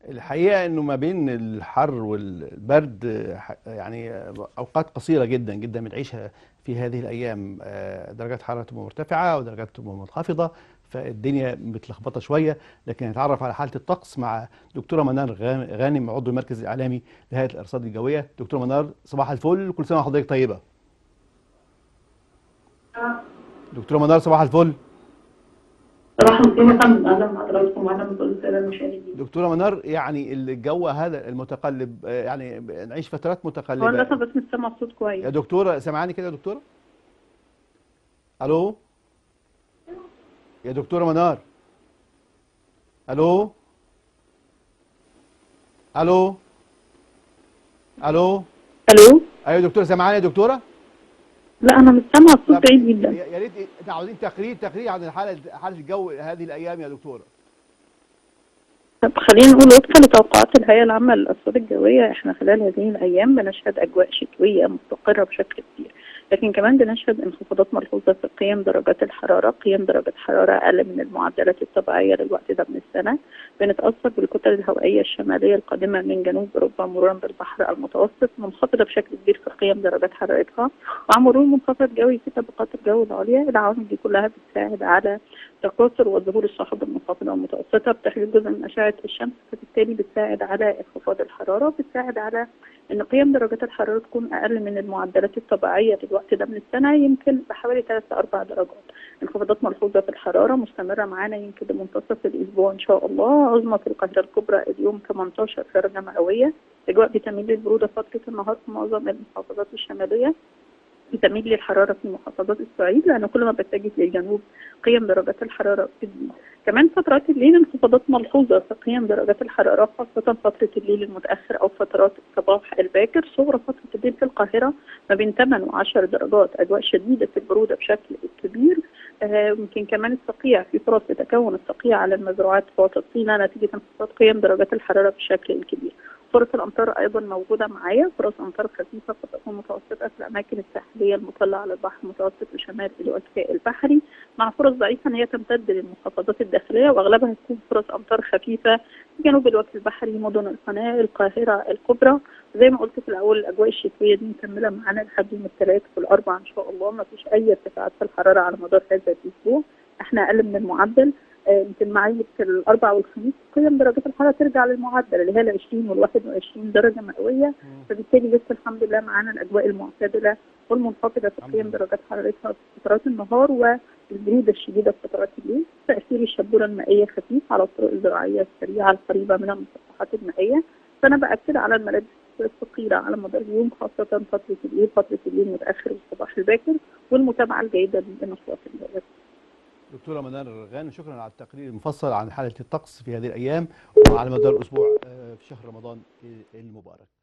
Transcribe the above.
الحقيقة انه ما بين الحر والبرد يعني اوقات قصيرة جدا جدا بنعيشها في هذه الايام. درجات حرارة تبقى مرتفعة ودرجات تبقى منخفضة، فالدنيا متلخبطة شوية. لكن نتعرف على حالة الطقس مع دكتورة منار غانم، عضو المركز الاعلامي لهيئة الارصاد الجوية. دكتورة منار، صباح الفل، كل سنة وحضرتك طيبة. دكتورة منار، صباح الفل. صباح الخير يا فندم، اهلا بحضراتكم واهلا بكل الساده المشاهدين. دكتورة منار، يعني الجو هذا المتقلب، يعني نعيش فترات هو متقلبة. للاسف بس مش سامع الصوت كويس. يا دكتورة سامعاني كده يا دكتورة؟ الو يا دكتورة منار؟ الو الو الو الو. ايوه يا دكتورة، سامعاني يا دكتورة؟ لا انا مش سامع الصوت، طب بعيد جدا. يا ريت احنا عاوزين تقرير عن حالة الجو هذه الايام يا دكتورة. طب خلينا نقول وفقا لتوقعات الهيئه العامه للارصاد الجويه، احنا خلال هذه الايام بنشهد اجواء شتويه مستقره بشكل كبير، لكن كمان بنشهد انخفاضات ملحوظه في قيم درجات الحراره، قيم درجه حراره اقل من المعدلات الطبيعيه للوقت ده من السنه. بنتاثر بالكتل الهوائيه الشماليه القادمه من جنوب اوروبا مرورا بالبحر المتوسط، منخفضه بشكل كبير في قيم درجات حرارتها. مع مرور منخفض جوي في طبقات الجو العليا، العوامل دي كلها بتساعد على تكاثر وظهور السحب المنخفضه والمتوسطه بتحديد جزء من اشعه الشمس، فبالتالي بتساعد على انخفاض الحراره، وبتساعد على ان قيم درجات الحراره تكون اقل من المعدلات الطبيعيه للوقت ده من السنه، يمكن بحوالي 3 ل 4 درجات. انخفاضات ملحوظه في الحراره مستمره معانا يمكن لمنتصف الاسبوع ان شاء الله. عظمى في القاهره الكبرى اليوم 18 درجه مئويه. الاجواء بتميل للبروده فتره النهار في معظم المحافظات الشماليه، بتميل للحراره في محافظات الصعيد، لان كل ما بتجه للجنوب قيم درجات الحراره بتزيد. كمان فترات الليل انخفاضات ملحوظه في قيم درجات الحراره، خاصه فتره الليل المتاخر او فترات الصباح الباكر. صغرى فتره الليل في القاهره ما بين 8 و10 درجات، اجواء شديده البروده بشكل كبير. يمكن كمان الصقيع، في فرص لتكون الصقيع على المزروعات في وسط سيناء نتيجه انخفاض قيم درجات الحراره بشكل كبير. فرص الامطار ايضا موجوده معايا، فرص امطار خفيفه قد تكون متوسطه في الاماكن الساحليه المطله على البحر المتوسط وشمال الوجه البحري، مع فرص ضعيفه ان هي تمتد للمحافظات الداخليه، واغلبها هتكون فرص امطار خفيفه في جنوب الوجه البحري، مدن القناه، القاهره الكبرى. زي ما قلت في الاول، الاجواء الشتويه دي مكمله معانا لحد يوم الثلاث والاربع ان شاء الله. ما فيش اي ارتفاعات في الحراره على مدار هذا الاسبوع، احنا اقل من المعدل. يمكن معايا الاربع والخميس قيم درجات الحراره ترجع للمعدل اللي هي ال 20 وال 21 درجه مئويه، فبالتالي لسه الحمد لله معانا الاجواء المعتدله والمنخفضه في الحمد قيم لله. درجات حرارتها في فترات النهار، والبروده الشديده في فترات الليل. تاثير الشبوره المائيه خفيف على الطرق الزراعيه السريعه القريبه من المسطحات المائيه، فانا باكد على الملابس الثقيله على مدار اليوم، خاصه فتره الليل، فتره الليل المتاخر والصباح الباكر، والمتابعه الجيده للنشاط الجوي. دكتورة منار غانم، شكرا على التقرير المفصل عن حالة الطقس في هذه الأيام وعلى مدار الأسبوع في شهر رمضان المبارك.